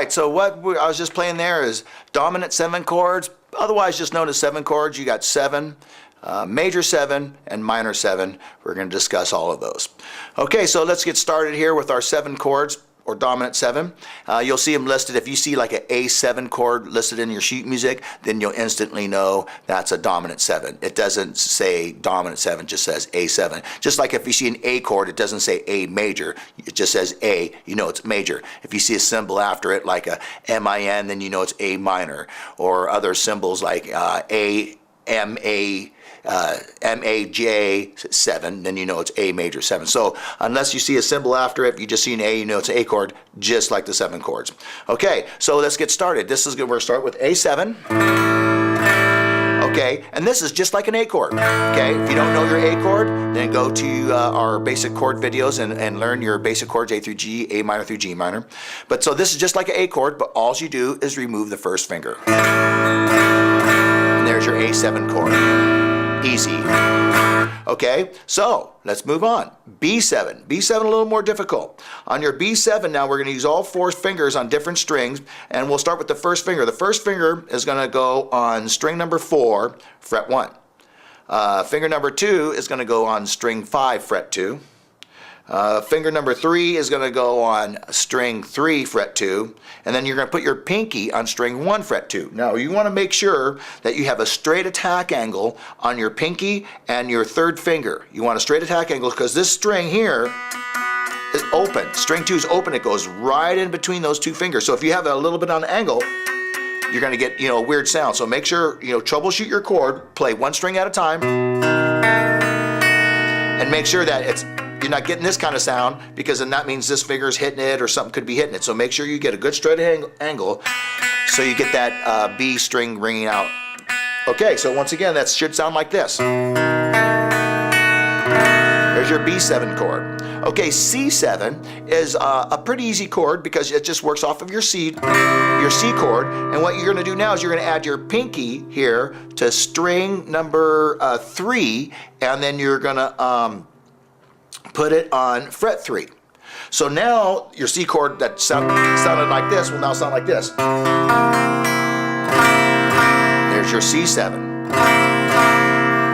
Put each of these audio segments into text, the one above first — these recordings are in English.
right, so I was just playing there is dominant 7 chords, otherwise just known as 7 chords. You got 7, major 7, and minor 7. We're going to discuss all of those. Okay, so let's get started here with our 7 chords, or dominant 7. You'll see them listed. If you see like an A7 chord listed in your sheet music, then you'll instantly know that's a dominant 7. It doesn't say dominant 7, it just says A7. Just like if you see an A chord, it doesn't say A major, it just says A, you know it's major. If you see a symbol after it like a MIN, then you know it's A minor, or other symbols like A, M, A, MAJ7, then you know it's A major 7. So unless you see a symbol after it, if you just see an A, you know it's an A chord, just like the 7 chords. Okay, so let's get started. This is good. We're going to start with A7. Okay, and this is just like an A chord. Okay, if you don't know your A chord, then go to our basic chord videos and learn your basic chords A through G, A minor through G minor. But so this is just like an A chord, but all you do is remove the first finger. And there's your A7 chord. Easy. Okay, so let's move on. B7. B7 a little more difficult. On your B7 now we're going to use all 4 fingers on different strings, and we'll start with the first finger. The first finger is going to go on string number 4, fret 1. Finger number 2 is going to go on string 5, fret 2. Finger number 3 is going to go on string 3, fret 2, and then you're going to put your pinky on string 1, fret 2. Now you want to make sure that you have a straight attack angle on your pinky and your 3rd finger. You want a straight attack angle because this string here is open. String 2 is open. It goes right in between those 2 fingers. So if you have it a little bit on an angle, you're going to get, a weird sound. So make sure, troubleshoot your chord, play 1 string at a time, and make sure that you're not getting this kind of sound, because then that means this finger's hitting it or something could be hitting it. So make sure you get a good straight angle so you get that B string ringing out. Okay, so once again, that should sound like this. There's your B7 chord. Okay, C7 is a pretty easy chord because it just works off of your C chord. And what you're going to do now is you're going to add your pinky here to string number 3, and then you're going to put it on fret 3. So now your C chord that sounded like this will now sound like this. There's your C7.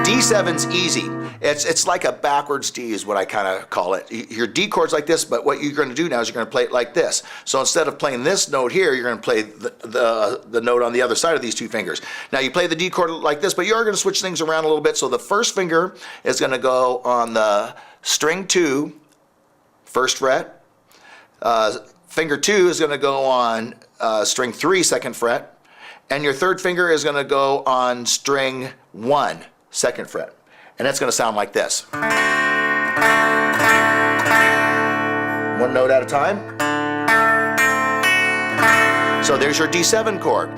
D7's easy. It's like a backwards D is what I kind of call it. Your D chord's like this, but what you're going to do now is you're going to play it like this. So instead of playing this note here, you're going to play the note on the other side of these 2 fingers. Now you play the D chord like this, but you are going to switch things around a little bit. So the first finger is going to go on the string 2, 1st fret. Finger 2 is going to go on string 3, 2nd fret. And your 3rd finger is going to go on string 1, 2nd fret. And it's going to sound like this. 1 note at a time. So there's your D7 chord.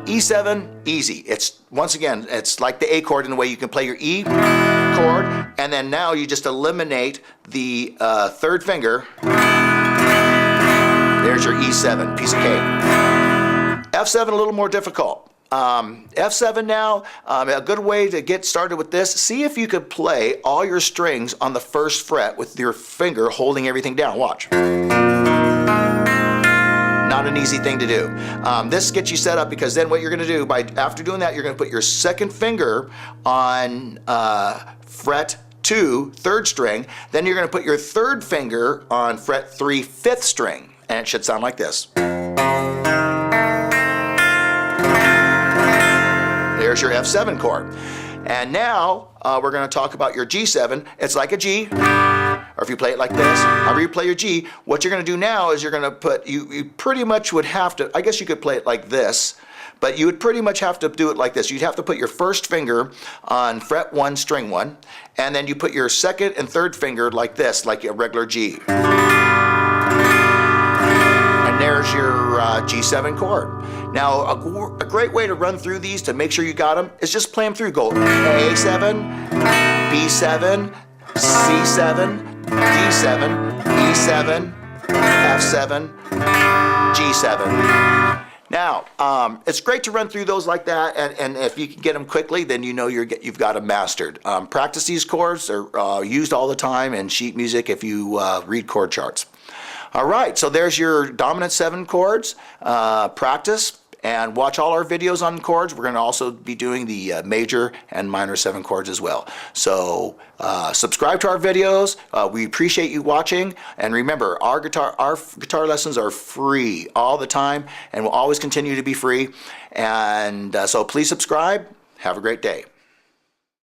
E7, easy. It's, once again, it's like the A chord in the way you can play your E chord, and then now you just eliminate the 3rd finger. There's your E7, piece of cake. F7 a little more difficult. F7 now, a good way to get started with this, see if you could play all your strings on the 1st fret with your finger holding everything down. Watch. Not an easy thing to do. This gets you set up because then what you're going to do, after doing that, you're going to put your 2nd finger on fret 2, 3rd string. Then you're going to put your 3rd finger on fret 3, 5th string. And it should sound like this. There's your F7 chord. And now we're going to talk about your G7. It's like a G, or if you play it like this, however you play your G, what you're going to do now is you're going to put, you pretty much would have to, I guess you could play it like this, but you would pretty much have to do it like this. You'd have to put your 1st finger on fret 1, string 1, and then you put your 2nd and 3rd finger like this, like a regular G. And there's your G7 chord. Now, a great way to run through these to make sure you got them is just play them through. Go A7, B7, C7, D7, E7, F7, G7. Now, it's great to run through those like that, and if you can get them quickly, then you know you've got them mastered. Practice these chords. They're used all the time in sheet music if you read chord charts. All right, so there's your dominant 7 chords. Practice and watch all our videos on chords. We're going to also be doing the major and minor 7 chords as well. So subscribe to our videos. We appreciate you watching. And remember, our guitar lessons are free all the time and will always continue to be free. And so please subscribe. Have a great day.